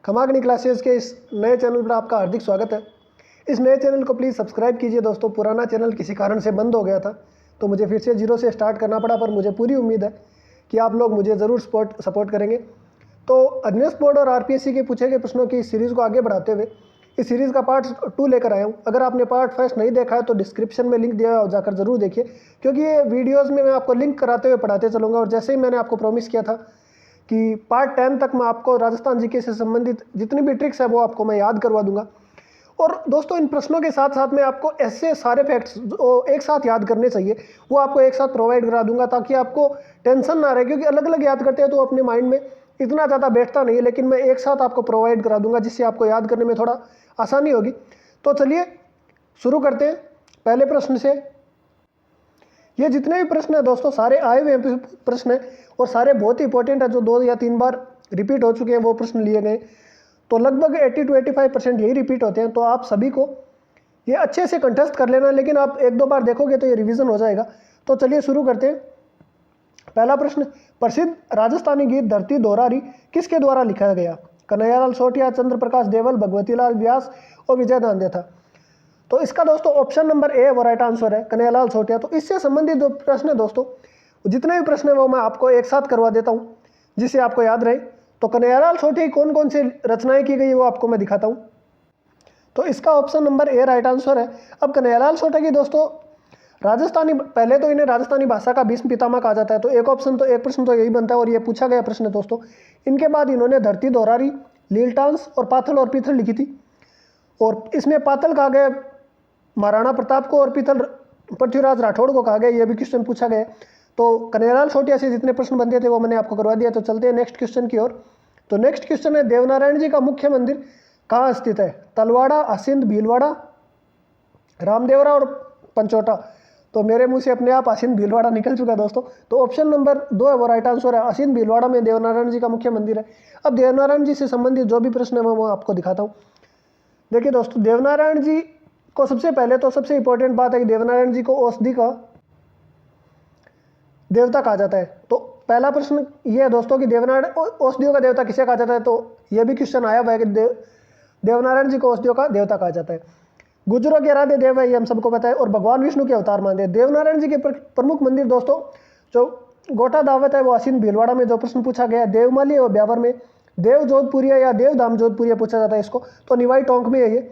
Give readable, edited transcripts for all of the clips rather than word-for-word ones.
खमागनी classes के इस नए चैनल पर आपका हार्दिक स्वागत है। इस नए चैनल को प्लीज़ सब्सक्राइब कीजिए दोस्तों। पुराना चैनल किसी कारण से बंद हो गया था तो मुझे फिर से जीरो से स्टार्ट करना पड़ा, पर मुझे पूरी उम्मीद है कि आप लोग मुझे ज़रूर सपोर्ट करेंगे। तो अग्निश बोर्ड और आरपीएससी के पूछे गए प्रश्नों की इस सीरीज़ को आगे बढ़ाते हुए इस सीरीज़ का पार्ट 2 लेकर आया हूँ। अगर आपने पार्ट फर्स्ट नहीं देखा है तो डिस्क्रिप्शन में लिंक दिया है, जाकर ज़रूर देखिए, क्योंकि ये वीडियोज़ में मैं आपको लिंक कराते हुए पढ़ाते चलूँगा। और जैसे ही मैंने आपको प्रॉमिस किया था कि पार्ट 10 तक मैं आपको राजस्थान जीके से संबंधित जितनी भी ट्रिक्स है वो आपको मैं याद करवा दूंगा। और दोस्तों इन प्रश्नों के साथ साथ मैं आपको ऐसे सारे फैक्ट्स जो एक साथ याद करने चाहिए वो आपको एक साथ प्रोवाइड करा दूंगा, ताकि आपको टेंशन ना रहे, क्योंकि अलग अलग याद करते हैं तो अपने माइंड में इतना ज़्यादा बैठता नहीं है। लेकिन मैं एक साथ आपको प्रोवाइड करा दूंगा जिससे आपको याद करने में थोड़ा आसानी होगी। तो चलिए शुरू करते हैं पहले प्रश्न से। ये जितने भी प्रश्न हैं दोस्तों सारे आए हुए प्रश्न हैं और सारे बहुत ही इंपॉर्टेंट है, जो 2 या 3 बार रिपीट हो चुके हैं वो प्रश्न लिए गए। तो लगभग 80 to 85% यही रिपीट होते हैं। तो आप सभी को ये अच्छे से कंठस्थ कर लेना, लेकिन आप 1-2 बार देखोगे तो ये रिवीजन हो जाएगा। तो चलिए शुरू करते हैं। पहला प्रश्न, प्रसिद्ध राजस्थानी गीत धरती दोहरारी किसके द्वारा लिखा गया? कन्हैयालाल सोटिया, चंद्र प्रकाश देवल, भगवतीलाल व्यास और विजय दांडे था। तो इसका दोस्तों ऑप्शन नंबर ए वो राइट आंसर है, कन्हैयालाल सोटिया। तो इससे संबंधित जो प्रश्न है दोस्तों, जितने भी प्रश्न है वो मैं आपको एक साथ करवा देता हूँ जिससे आपको याद रहे। तो कन्हैयालाल सोटिया की कौन कौन सी रचनाएं की गई वो आपको मैं दिखाता हूँ। तो इसका option number A right answer है। अब कन्हैयालाल सोटिया की दोस्तों राजस्थानी, पहले तो इन्हें राजस्थानी भाषा का भीष्म पितामह कहा जाता है। तो एक प्रश्न तो यही बनता है और ये पूछा गया प्रश्न है दोस्तों। इनके बाद इन्होंने धरती दोहरारी, लीलटांस और पाथल और पीथल लिखी थी। और इसमें पाथल कहा गया महाराणा प्रताप को और पीथल पृथ्वीराज राठौड़ को कहा गया। ये भी क्वेश्चन पूछा गया। तो कन्हैयालाल सोटिया से जितने प्रश्न बनते थे वो मैंने आपको करवा दिया। तो चलते हैं नेक्स्ट क्वेश्चन की ओर। तो नेक्स्ट क्वेश्चन है, देवनारायण जी का मुख्य मंदिर कहाँ स्थित है? तलवाड़ा, असिंध, भीलवाड़ा, रामदेवरा और पंचोटा। तो मेरे मुंह से अपने आप असिंध भीलवाड़ा निकल चुका है दोस्तों। तो ऑप्शन नंबर 2 है वो राइट आंसर है। असिंध भीलवाड़ा में देवनारायण जी का मुख्य मंदिर है। अब देवनारायण जी से संबंधित जो भी प्रश्न है मैं वो आपको दिखाता हूँ। देखिए दोस्तों, देवनारायण जी को सबसे पहले तो सबसे इंपॉर्टेंट बात है कि देवनारायण जी को औषधि का देवता कहा जाता है। तो पहला प्रश्न ये है दोस्तों कि देवनारायण औषधियों का देवता किसे कहा जाता है? तो यह भी क्वेश्चन आया हुआ है कि देवनारायण जी को औषधियों का देवता कहा जाता है। गुजरों के आराध्य देव है, ये हम सबको पता है, और भगवान विष्णु के अवतार मानते हैं। देवनारायण जी के प्रमुख मंदिर दोस्तों जो गोटा दावत है वो असिंध भीलवाड़ा में जो प्रश्न पूछा गया है, देवमाली और ब्यावर में, देव जोधपुरिया या देवधाम जोधपुरिया पूछा जाता है इसको, तो निवाई टोंक में है ये,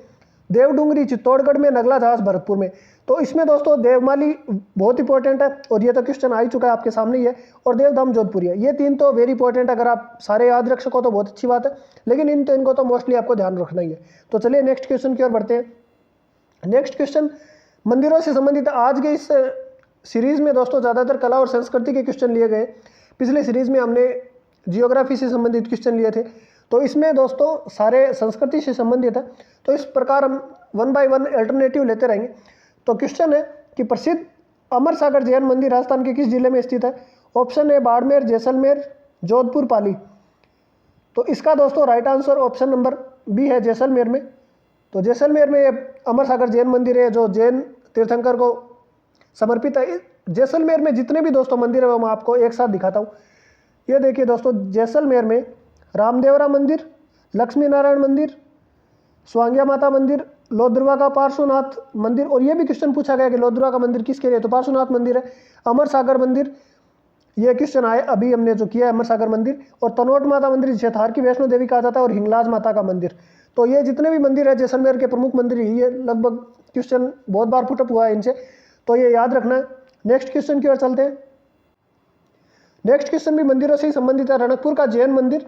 देवडूंगरी चित्तौड़गढ़ में, नगला जहाज भरतपुर में। तो इसमें दोस्तों देवमाली बहुत इंपॉर्टेंट है और ये तो क्वेश्चन आ ही चुका है आपके सामने ही है, और देवधाम जोधपुरिया, ये 3 तो वेरी इंपॉर्टेंट। अगर आप सारे याद रख सको तो बहुत अच्छी बात है, लेकिन इनको तो मोस्टली आपको ध्यान रखना ही है। तो चलिए नेक्स्ट क्वेश्चन की ओर बढ़ते हैं। नेक्स्ट क्वेश्चन मंदिरों से संबंधित। आज के इस सीरीज में दोस्तों ज़्यादातर कला और संस्कृति के क्वेश्चन लिए गए। पिछले सीरीज में हमने जियोग्राफी से संबंधित क्वेश्चन लिए थे, तो इसमें दोस्तों सारे संस्कृति से संबंधित है। तो इस प्रकार हम 1 by 1 अल्टरनेटिव लेते रहेंगे। तो क्वेश्चन है कि प्रसिद्ध अमर सागर जैन मंदिर राजस्थान के किस जिले में स्थित है? ऑप्शन है बाड़मेर, जैसलमेर, जोधपुर, पाली। तो इसका दोस्तों right answer option number B है, जैसलमेर में। तो जैसलमेर में ये अमर सागर जैन मंदिर है जो जैन तीर्थंकर को समर्पित है। जैसलमेर में जितने भी दोस्तों मंदिर है वो मैं आपको एक साथ दिखाता हूँ। ये देखिए दोस्तों, जैसलमेर में रामदेवरा मंदिर, लक्ष्मी नारायण मंदिर, स्वांग्या माता मंदिर, लोधरवा का पार्श्वनाथ मंदिर। और ये भी क्वेश्चन पूछा गया कि लोधरवा का मंदिर किसके लिए? तो पार्श्वनाथ मंदिर है। अमर सागर मंदिर, ये क्वेश्चन आए अभी हमने जो किया है, अमर सागर मंदिर। और तनोट माता मंदिर जिसे थार की वैष्णो देवी कहा जाता है, और हिंगलाज माता का मंदिर। तो ये जितने भी मंदिर है जैसलमेर के प्रमुख मंदिर, ये लगभग क्वेश्चन बहुत बार पुटअप हुआ है इनसे, तो ये याद रखना है। नेक्स्ट क्वेश्चन की ओर चलते हैं। नेक्स्ट क्वेश्चन भी मंदिरों से ही संबंधित है। रणकपुर का जैन मंदिर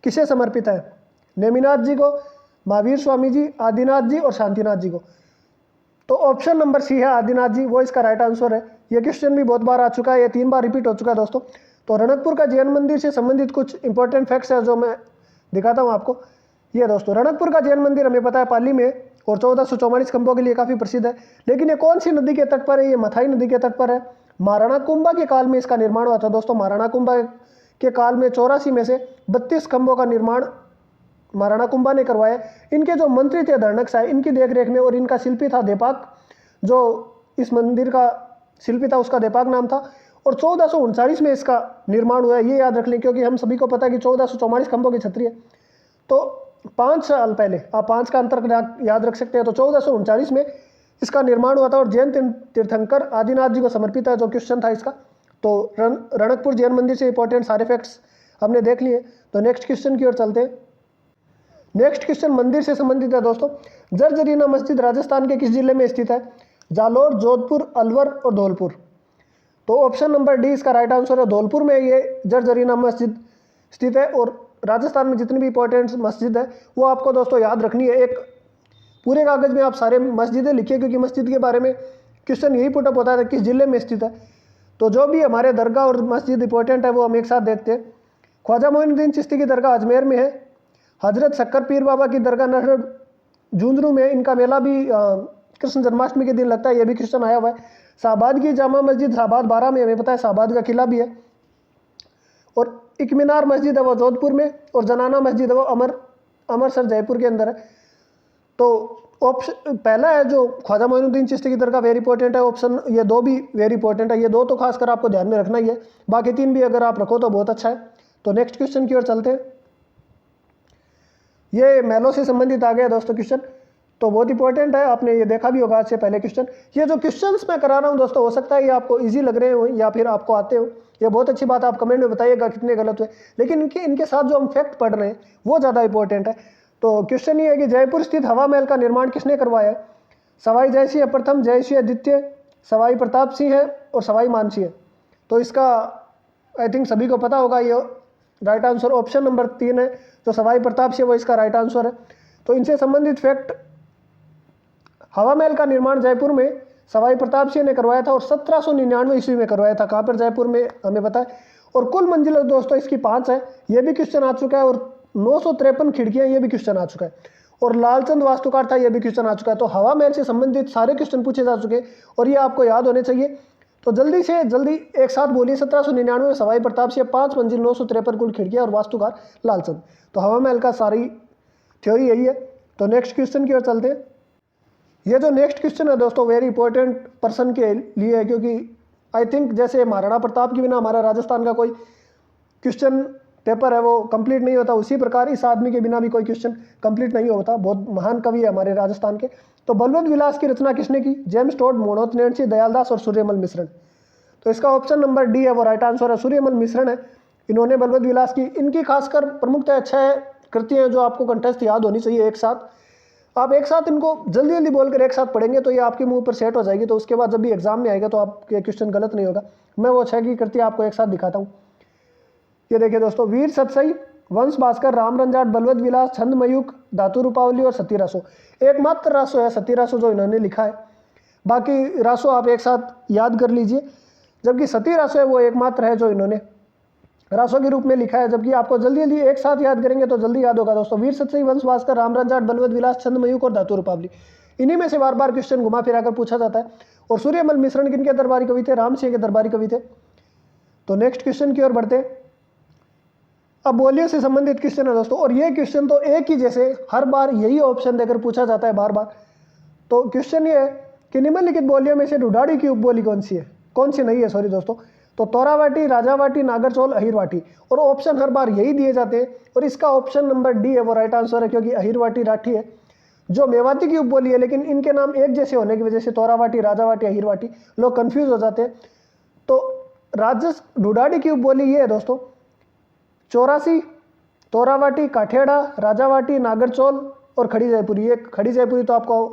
किसे समर्पित है? नेमिनाथ जी को, महावीर स्वामी जी, आदिनाथ जी और शांतिनाथ जी को। तो ऑप्शन नंबर सी है आदिनाथ जी, वो इसका राइट आंसर है। ये क्वेश्चन भी बहुत बार आ चुका है, ये 3 बार रिपीट हो चुका है दोस्तों। तो रणकपुर का जैन मंदिर से संबंधित कुछ इंपॉर्टेंट फैक्ट्स है जो मैं दिखाता हूँ आपको। ये दोस्तों रणकपुर का जैन मंदिर हमें पता है पाली में, और 1444 खंभों के लिए काफ़ी प्रसिद्ध है। लेकिन ये कौन सी नदी के तट पर है? ये मथाई नदी के तट पर है। महाराणा कुंभा के काल में इसका निर्माण हुआ था दोस्तों। महाराणा कुंभा के काल में 84 में से 32 खंभों का निर्माण महाराणा कुंभा ने करवाया। इनके जो मंत्री थे धर्णक साय, इनकी देखरेख में, और इनका शिल्पी था देपाक, जो इस मंदिर का शिल्पी था उसका देपाक नाम था। और 1439 में इसका निर्माण हुआ है, ये याद रख लें, क्योंकि हम सभी को पता है कि 1444 खंभों की छतरी है। तो 5 साल पहले, आप 5 का अंतर याद रख सकते हैं, तो 1439 में इसका निर्माण हुआ था और जैन तीर्थंकर आदिनाथ जी को समर्पित है, जो क्वेश्चन था इसका। तो रणकपुर जैन मंदिर से इंपॉर्टेंट सारे फैक्ट्स हमने देख लिए। तो नेक्स्ट क्वेश्चन की ओर चलते हैं। नेक्स्ट क्वेश्चन मंदिर से संबंधित है दोस्तों। जर्जरीना मस्जिद राजस्थान के किस जिले में स्थित है? जालोर, जोधपुर, अलवर और धौलपुर। तो ऑप्शन नंबर डी इसका राइट आंसर है। धौलपुर में ये जर्जरीना मस्जिद स्थित है। और राजस्थान में जितनी भी इंपॉर्टेंट मस्जिद है वो आपको दोस्तों याद रखनी है। एक पूरे कागज में आप सारे मस्जिदें लिखिए, क्योंकि मस्जिद के बारे में क्वेश्चन यही पुटअप होता है किस जिले में स्थित है। तो जो भी हमारे दरगाह और मस्जिद इंपॉर्टेंट है वो हम एक साथ देखते हैं। ख्वाजा मोइनुद्दीन चिश्ती की दरगाह अजमेर में है। हजरत शक्कर पीर बाबा की दरगाह नहर झुंझुनू में, इनका मेला भी कृष्ण जन्माष्टमी के दिन लगता है, ये भी क्वेश्चन आया हुआ है। शाहबाद की जामा मस्जिद शाहबाद 12 में, हमें पता है शाहबाद का किला भी है। और एक मीनार मस्जिद है वो जोधपुर में, और जनाना मस्जिद है वो अमृतसर जयपुर के अंदर है। तो ऑप्शन पहला है जो ख्वाजा मोइनुद्दीन चिश्ती की दरगाह वेरी इंपॉर्टेंट है। ऑप्शन ये दो भी वेरी इंपॉर्टेंट है। ये दो तो खासकर आपको ध्यान में रखना ही है, बाकी तीन भी अगर आप रखो तो बहुत अच्छा है। तो नेक्स्ट क्वेश्चन की ओर चलते हैं। ये मेलों से संबंधित आ गया दोस्तों क्वेश्चन, तो बहुत इंपॉर्टेंट है, आपने ये देखा भी होगा आज से पहले क्वेश्चन। ये जो क्वेश्चंस मैं करा रहा हूँ दोस्तों, हो सकता है ये आपको इजी लग रहे हो या फिर आपको आते हो, ये बहुत अच्छी बात। आप कमेंट में बताइएगा कितने गलत हुए, लेकिन इनके साथ जो हम फैक्ट पढ़ रहे हैं वो ज़्यादा इंपॉर्टेंट है। तो क्वेश्चन ये है कि जयपुर स्थित हवा महल का निर्माण किसने करवाया है? सवाई जयसिंह प्रथम, जयसिंह द्वितीय, सवाई प्रताप सिंह है और सवाई मानसिंह है। तो इसका आई थिंक सभी को पता होगा, ये राइट आंसर ऑप्शन नंबर 3 है, जो सवाई प्रताप सिंह वो इसका राइट आंसर है। तो इनसे संबंधित फैक्ट, हवा महल का निर्माण जयपुर में सवाई प्रताप सिंह ने करवाया था और 1799 ईस्वी में करवाया था। कहाँ पर? जयपुर में, हमें पता है। और कुल मंजिलें दोस्तों इसकी 5 है, ये भी क्वेश्चन आ चुका है। और 953 खिड़कियां, ये भी क्वेश्चन आ चुका है। और लालचंद वास्तुकार था, ये भी क्वेश्चन आ चुका है। तो हवा महल से संबंधित सारे क्वेश्चन पूछे जा चुके हैं और ये आपको याद होने चाहिए। तो जल्दी से जल्दी एक साथ बोलिए। 1799 में सवाई प्रताप सिंह, 5 मंजिल, 953 कुल खिड़कियां और वास्तुकार लालचंद। तो हवा महल का सारी थ्योरी यही है। तो नेक्स्ट क्वेश्चन की ओर चलते हैं। ये जो नेक्स्ट क्वेश्चन है दोस्तों वेरी इंपॉर्टेंट पर्सन के लिए है, क्योंकि आई थिंक जैसे महाराणा प्रताप के बिना हमारा राजस्थान का कोई क्वेश्चन पेपर है वो कंप्लीट नहीं होता, उसी प्रकार इस आदमी के बिना भी कोई क्वेश्चन कंप्लीट नहीं होता। बहुत महान कवि है हमारे राजस्थान के। तो बलवंत विलास की रचना किसने की? जेम्स टोड, मोहम्मद नैन्सी, दयालदास और सूर्यमल मिश्रण। तो इसका ऑप्शन नंबर डी है वो राइट आंसर है, सूर्यमल मिश्रण है। इन्होंने बलवंत विलास की, इनकी खासकर प्रमुखतः 6 कृतियां हैं जो आपको कंठस्थ याद होनी चाहिए एक साथ। आप एक साथ इनको जल्दी जल्दी बोलकर एक साथ पढ़ेंगे तो ये आपके मुंह पर सेट हो जाएगी। तो उसके बाद जब भी एग्जाम में आएगा तो आपके क्वेश्चन गलत नहीं होगा। मैं वो 6 की कृतियां आपको एक साथ दिखाता हूँ। ये देखिए दोस्तों, वीर सतसई, वंश भास्कर, राम रंजाट, बलवंत विलास, छंद मयूख, धातु रूपावली और सती रासो। एकमात्र रासो है सती रासो जो इन्होंने लिखा है, बाकी रासो आप एक साथ याद कर लीजिए। जबकि सती रासो है वो एकमात्र है जो इन्होंने रासो के रूप में लिखा है। जबकि आपको जल्दी जल्दी एक साथ याद करेंगे तो जल्दी याद होगा दोस्तों। वीर सतसई, वंश भास्कर, राम रंजाट, बलवंत विलास, छंद मयूख और धातु रूपावली, इन्हीं में से बार बार क्वेश्चन घुमा फिरा कर पूछा जाता है। और सूर्यमल मिश्रण किनके दरबारी कवि थे? राम सिंह के दरबारी कवि थे। तो नेक्स्ट क्वेश्चन की ओर बढ़ते हैं। अब बोलियों से संबंधित क्वेश्चन है दोस्तों, और ये क्वेश्चन तो एक ही जैसे हर बार यही ऑप्शन देकर पूछा जाता है बार बार। तो क्वेश्चन ये है कि निम्नलिखित बोलियों में से ढूढ़ाड़ी की उपबोली कौन सी है? कौन सी नहीं है, सॉरी दोस्तों। तो तोरावाटी, राजावाटी, नागरचौल, अहिरवाटी। और ऑप्शन हर बार यही दिए जाते हैं और इसका ऑप्शन नंबर डी है वो राइट आंसर है, क्योंकि अहिरवाटी राठी है जो मेवाती की उपबोली है, लेकिन इनके नाम एक जैसे होने की वजह से तोरावाटी, राजावाटी, अहिरवाटी लोग कंफ्यूज हो जाते हैं। तो ढूढ़ाड़ी की उपबोली ये है दोस्तों, चौरासी, तोरावाटी, काठेड़ा, राजावाटी, नागरचौल और खड़ी जयपुरी। ये खड़ी जयपुरी तो आपको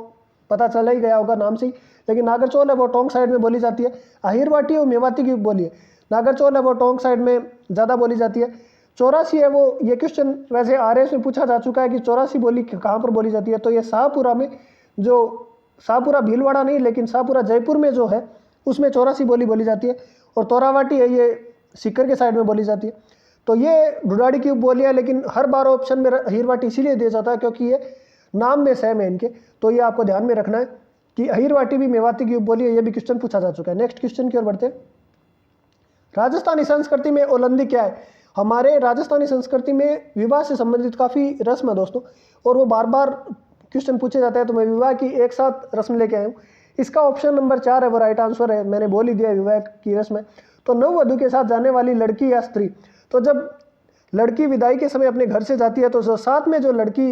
पता चला ही गया होगा नाम से ही, लेकिन नागरचौल है वो टोंक साइड में बोली जाती है। अहिरवाटी और मेवाती की बोली है। नागरचौल है वो टोंक साइड में ज़्यादा बोली जाती है। चौरासी है वो, ये क्वेश्चन वैसे RS में पूछा जा चुका है कि चौरासी बोली कहाँ पर बोली जाती है। तो ये शाहपुरा में, जो शाहपुरा भीलवाड़ा नहीं लेकिन शाहपुरा जयपुर में जो है उसमें चौरासी बोली जाती है। और तोरावाटी है ये सीकर के साइड में बोली जाती है। तो ये ढूढ़ाड़ी की बोली है, लेकिन हर बार ऑप्शन में अहिरवाटी इसीलिए दिया जाता है क्योंकि ये नाम में सेम है इनके। तो ये आपको ध्यान में रखना है कि अहिरवाटी भी मेवाती की उपबोली है। ये भी क्वेश्चन पूछा जा चुका है। नेक्स्ट क्वेश्चन की ओर बढ़ते हैं। राजस्थानी संस्कृति में ओलंदी क्या है? हमारे राजस्थानी संस्कृति में विवाह से संबंधित काफ़ी रस्म है दोस्तों, और वो बार बार क्वेश्चन पूछे जाते हैं। तो मैं विवाह की एक साथ रस्म लेके आया हूँ। इसका ऑप्शन नंबर 4 है वो राइट आंसर है। मैंने बोल ही दिया विवाह की रस्म है। तो नववधू के साथ जाने वाली लड़की या स्त्री, तो जब लड़की विदाई के समय अपने घर से जाती है तो जो साथ में जो लड़की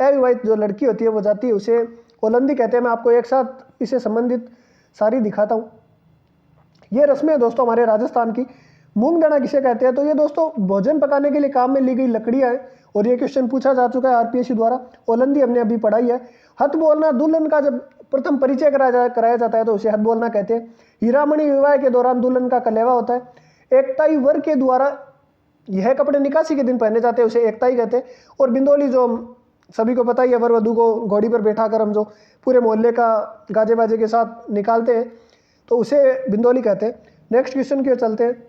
अविवाहित जो लड़की होती है वो जाती है, उसे ओलंदी कहते हैं। मैं आपको एक साथ इससे संबंधित सारी दिखाता हूँ। ये रस्में हैं दोस्तों हमारे राजस्थान की। मूंग दाना किसे कहते हैं? तो ये दोस्तों भोजन पकाने के लिए काम में ली गई लकड़ियाँ हैं और ये क्वेश्चन पूछा जा चुका है आरपीएससी द्वारा। ओलंदी हमने अभी पढ़ाई है। हथ बोलना, दुल्हन का जब प्रथम परिचय कराया जाता है तो उसे हथ बोलना कहते हैं। हीरामणि विवाह के दौरान दुल्हन का कलेवा होता है। एकताई वर के द्वारा यह कपड़े निकासी के दिन पहने जाते हैं, उसे एकताई कहते हैं। और बिंदोली जो सभी को पता ही है, वर वधू को घोड़ी पर बैठा कर हम जो पूरे मोहल्ले का गाजे बाजे के साथ निकालते हैं तो उसे बिंदोली कहते हैं। नेक्स्ट क्वेश्चन की ओर चलते हैं।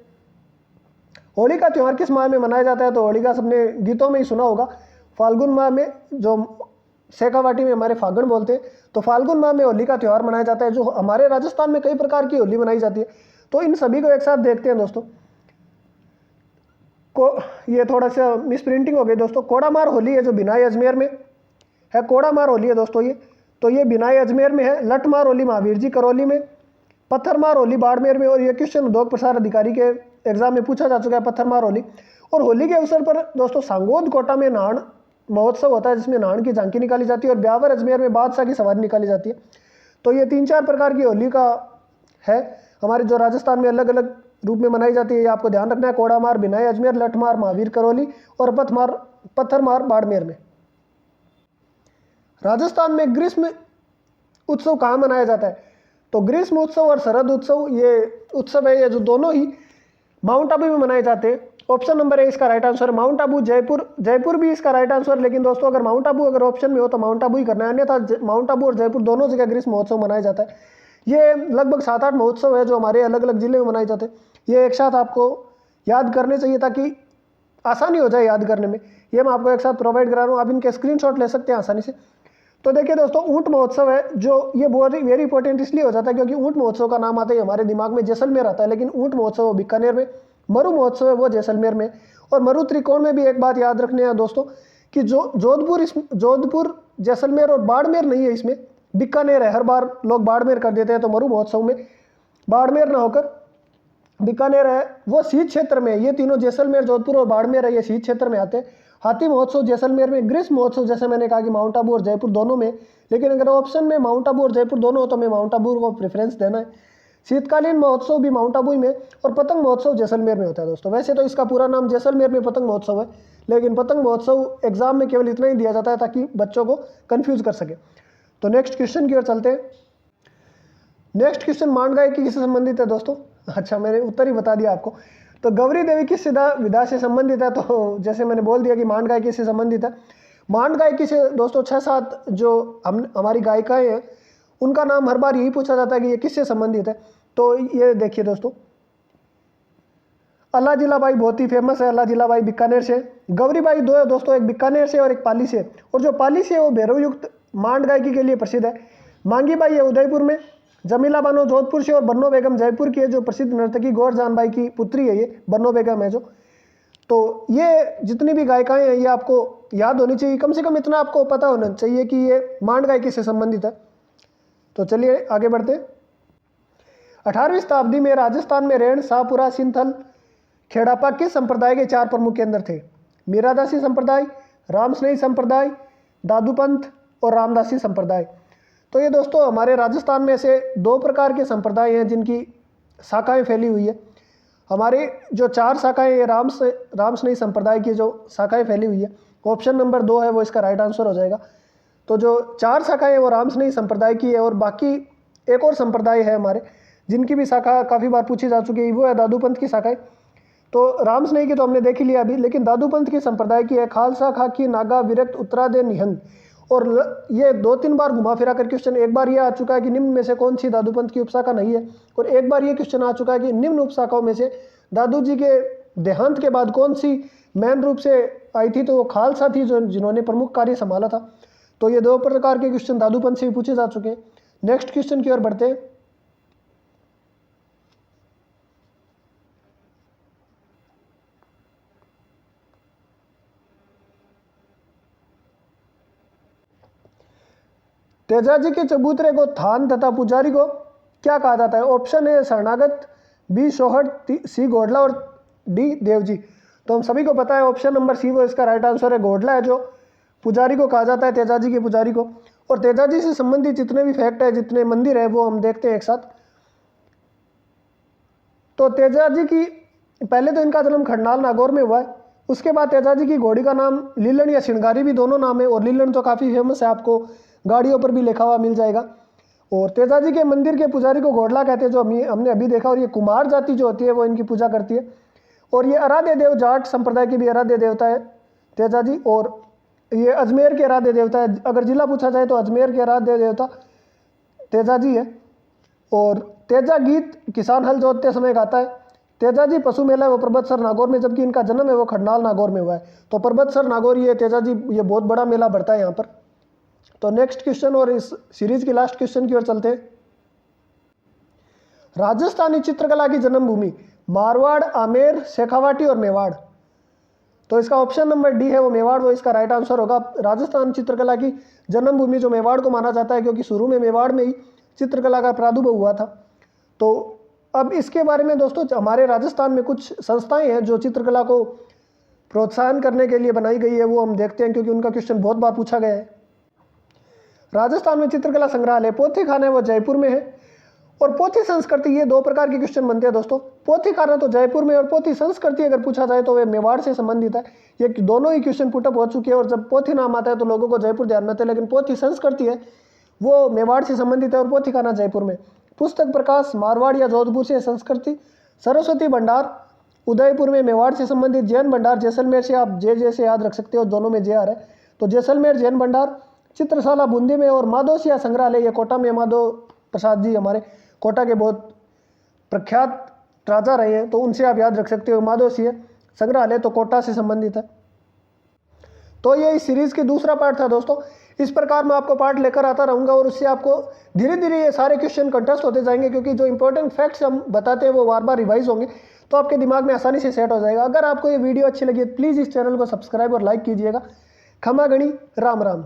होली का त्यौहार किस माह में मनाया जाता है? तो होली का सबने गीतों में ही सुना होगा। फाल्गुन माह में, जो शेखावाटी में हमारे फागण बोलते हैं, तो फाल्गुन माह में होली का त्यौहार मनाया जाता है। जो हमारे राजस्थान में कई प्रकार की होली मनाई जाती है, तो इन सभी को एक साथ देखते हैं दोस्तों। ये थोड़ा सा मिस प्रिंटिंग हो गई दोस्तों। कोड़ामार होली है जो बिनाई अजमेर में है। कोड़ामार होली है दोस्तों ये बिनाई अजमेर में है। लठमार होली महावीर जी करौली में। पत्थरमार होली बाड़मेर में। और ये क्वेश्चन उद्योग प्रसार अधिकारी के एग्जाम में पूछा जा चुका है, पत्थरमार होली। और होली के अवसर पर दोस्तों सांगोद कोटा में नाहन महोत्सव होता है जिसमें नाहन की झांकी निकाली जाती है। और ब्यावर अजमेर में बादशाह की सवारी निकाली जाती है। तो ये 3-4 प्रकार की होली का है हमारे जो राजस्थान में अलग अलग रूप में मनाई जाती है। ये आपको ध्यान रखना है। कोड़ामार बिनाई अजमेर, लठमार महावीर करौली और पत्थरमार बाड़मेर में। राजस्थान में ग्रीष्म उत्सव कहाँ मनाया जाता है? तो ग्रीष्म उत्सव और शरद उत्सव ये उत्सव है, ये जो दोनों ही माउंट आबू में मनाए जाते हैं। ऑप्शन नंबर है इसका right answer. Mount Abu, Jaipur भी इसका राइट आंसर। लेकिन दोस्तों अगर माउंट आबू अगर ऑप्शन में हो तो माउंट आबू ही करना है, अन्यथा माउंट आबू और जयपुर दोनों जगह ग्रीष्म महोत्सव मनाया जाता है। ये लगभग 7-8 महोत्सव है जो हमारे अलग अलग जिले में मनाए जाते हैं। ये एक साथ आपको याद करने चाहिए ताकि आसानी हो जाए याद करने में। ये मैं आपको एक साथ प्रोवाइड करा रहा हूँ, आप इनके स्क्रीनशॉट ले सकते हैं आसानी से। तो देखिए दोस्तों, ऊंट महोत्सव है जो ये बहुत वेरी इंपॉर्टेंट इसलिए हो जाता है क्योंकि ऊंट महोत्सव का नाम आता है हमारे दिमाग में जैसलमेर आता है, लेकिन ऊंट महोत्सव वो बीकानेर में। मरु महोत्सव है वो जैसलमेर में। और मरु त्रिकोण में भी एक बात याद रखने हैं दोस्तों कि जोधपुर, जैसलमेर और बाड़मेर नहीं है, इसमें बीकानेर है। हर बार लोग बाड़मेर कर देते हैं, तो मरु महोत्सव में बाड़मेर ना होकर बीकानेर है, वो शीत क्षेत्र में। ये तीनों जैसलमेर, जोधपुर और बाड़मेर है, ये शीत क्षेत्र में आते हैं। हाथी महोत्सव जैसलमेर में। ग्रीष्म महोत्सव जैसे मैंने कहा कि माउंट आबू और जयपुर दोनों में, लेकिन अगर ऑप्शन में माउंट आबू और जयपुर दोनों हो तो मैं माउंट आबू को प्रेफरेंस देना है। शीतकालीन महोत्सव भी माउंट आबू में और पतंग महोत्सव जैसलमेर में होता है दोस्तों। वैसे तो इसका पूरा नाम जैसलमेर में पतंग महोत्सव है, लेकिन पतंग महोत्सव एग्जाम में केवल इतना ही दिया जाता है ताकि बच्चों को कन्फ्यूज कर सके। तो नेक्स्ट क्वेश्चन की ओर चलते हैं। नेक्स्ट क्वेश्चन मांड गायकी किससे संबंधित है दोस्तों? अच्छा, मैंने उत्तर ही बता दिया आपको। तो गौरी देवी किस विधा से संबंधित है? तो जैसे मैंने बोल दिया कि मांड गायकी से संबंधित है। मांड गायकी से दोस्तों 6-7 जो हमारी गायिकाएं हैं उनका नाम हर बार यही पूछा जाता है कि ये किससे संबंधित है। तो ये देखिए दोस्तों, अल्लाह जिलाबाई बहुत ही फेमस है। अल्लाह जिलाबाई बीकानेर से। गौरीबाई 2 है दोस्तों, एक बीकानेर से और एक पाली से। और जो पाली से वो भैरव युक्त मांड गायकी के लिए प्रसिद्ध है। मांगी बाई है उदयपुर में। जमीला बानो जोधपुर से और बन्नो बेगम जयपुर की है, जो प्रसिद्ध नर्तकी गौर जान बाई की पुत्री है ये बन्नो बेगम है जो। तो ये जितनी भी गायिकाएं हैं ये आपको याद होनी चाहिए, कम से कम इतना आपको पता होना चाहिए कि ये मांड गायकी से संबंधित है। तो चलिए आगे बढ़ते हैं। 18वीं शताब्दी में राजस्थान में रेण, शाहपुरा, सिंथल, खेड़ापा किस संप्रदाय के 4 प्रमुख केंद्र थे? मीरादासी संप्रदाय, रामस्नेही संप्रदाय, दादूपंथ और रामदासी संप्रदाय। तो ये दोस्तों हमारे राजस्थान में से 2 प्रकार के संप्रदाय हैं जिनकी शाखाएं फैली हुई है। हमारे जो 4 शाखाएं हैं रामस्नेही संप्रदाय की जो शाखाएं फैली हुई है, ऑप्शन नंबर 2 है वो इसका राइट आंसर हो जाएगा। तो जो 4 शाखाएं हैं वो रामस्नेही संप्रदाय की है। और बाकी एक और संप्रदाय है हमारे जिनकी भी शाखा काफ़ी बार पूछी जा चुकी है, वो है दादूपंथ की शाखाएं। तो रामस्नेही की तो हमने देखी लिया अभी, लेकिन दादूपंथ की संप्रदाय की है खालसा, खाकी, नागा, विरक्त, उत्तरादे, निहंग। और ये 2-3 बार घुमा फिरा कर क्वेश्चन, एक बार ये आ चुका है कि निम्न में से कौन सी दादूपंथ की उपशाखा नहीं है, और एक बार ये क्वेश्चन आ चुका है कि निम्न उपशाखाओं में से दादू जी के देहांत के बाद कौन सी मेन रूप से आई थी, तो वो खालसा थी जो जिन्होंने प्रमुख कार्य संभाला था। तो ये 2 प्रकार के क्वेश्चन दादूपंथ से भी पूछे जा चुके हैं। नेक्स्ट क्वेश्चन की ओर बढ़ते हैं। तेजाजी के चबूतरे को, थान तथा पुजारी को क्या कहा जाता है? ऑप्शन ए शरणागत, बी सोहट, सी घोड़ला और डी देवजी। तो हम सभी को पता है ऑप्शन नंबर सी वो इसका राइट आंसर है। घोड़ला है जो पुजारी को कहा जाता है, तेजाजी के पुजारी को। और तेजाजी से संबंधित जितने भी फैक्ट है, जितने मंदिर है, वो हम देखते हैं एक साथ। तो तेजाजी की पहले तो इनका जन्म खंडाल नागौर में हुआ है। उसके बाद तेजाजी की घोड़ी का नाम लीलन या श्रृंगारी भी दोनों नाम है, और लीलन तो काफ़ी फेमस है, आपको गाड़ियों पर भी लिखा हुआ मिल जाएगा। और तेजाजी के मंदिर के पुजारी को घोड़ला कहते हैं, जो हमने अभी देखा। और ये कुमार जाति जो होती है वो इनकी पूजा करती है। और ये आराध्य देव जाट संप्रदाय की भी आराध्य देवता है तेजाजी। और ये अजमेर के आराध्य देवता है। अगर जिला पूछा जाए तो अजमेर के आराध्य देवता तेजाजी है। और तेजा गीत किसान हल जोतते समय गाता है। तेजाजी पशु मेला है वो पर्वतसर नागौर में, जबकि इनका जन्म है वो खंडाल नागौर में हुआ है। तो पर्वतसर नागौर ये तेजाजी, ये बहुत बड़ा मेला बढ़ता है यहाँ पर। तो नेक्स्ट क्वेश्चन और इस सीरीज की लास्ट क्वेश्चन की ओर चलते हैं। राजस्थानी चित्रकला की जन्मभूमि मारवाड़, आमेर, शेखावाटी और मेवाड़। तो इसका ऑप्शन नंबर डी है वो मेवाड़, वो इसका राइट आंसर होगा। राजस्थान चित्रकला की जन्मभूमि जो मेवाड़ को माना जाता है, क्योंकि शुरू में मेवाड़ में ही चित्रकला का प्रादुर्भाव हुआ था। तो अब इसके बारे में दोस्तों, हमारे राजस्थान में कुछ संस्थाएं हैं जो चित्रकला को प्रोत्साहन करने के लिए बनाई गई है, वो हम देखते हैं, क्योंकि उनका क्वेश्चन बहुत बार पूछा गया है। राजस्थान में चित्रकला संग्रहालय पोथी खाना है वो जयपुर में है। और पोथी संस्कृति, ये दो प्रकार के क्वेश्चन बनते हैं दोस्तों। पोथी खाना तो जयपुर में, और पोथी संस्कृति अगर पूछा जाए तो वे मेवाड़ से संबंधित है। ये दोनों ही क्वेश्चन पुटअप हो चुके हैं। और जब पोथी नाम आता है तो लोगों को जयपुर ध्यान में आता है, लेकिन पोथी संस्कृति है वो मेवाड़ से संबंधित है, और पोथी खाना जयपुर में। पुस्तक प्रकाश मारवाड़ या जोधपुर से संस्कृति। सरस्वती भंडार उदयपुर में मेवाड़ से संबंधित। जैन भंडार जैसलमेर से, आप जे से याद रख सकते हो, दोनों में जे आ रहा है, तो जैसलमेर जैन भंडार। चित्रशाला बूंदी में। और माधोसिया संग्रहालय ये कोटा में, माधो प्रसाद जी हमारे कोटा के बहुत प्रख्यात राजा रहे हैं, तो उनसे आप याद रख सकते हो। माधोसिया संग्रहालय तो कोटा से संबंधित है। तो ये इस सीरीज की दूसरा पार्ट था दोस्तों। इस प्रकार मैं आपको पार्ट लेकर आता रहूँगा, और उससे आपको धीरे धीरे ये सारे क्वेश्चन कंटेस्ट होते जाएंगे, क्योंकि जो इंपॉर्टेंट फैक्ट्स हम बताते हैं वो बार बार रिवाइज होंगे, तो आपके दिमाग में आसानी से सेट हो जाएगा। अगर आपको ये वीडियो अच्छी लगी प्लीज़ इस चैनल को सब्सक्राइब और लाइक कीजिएगा। खमा गणी, राम राम।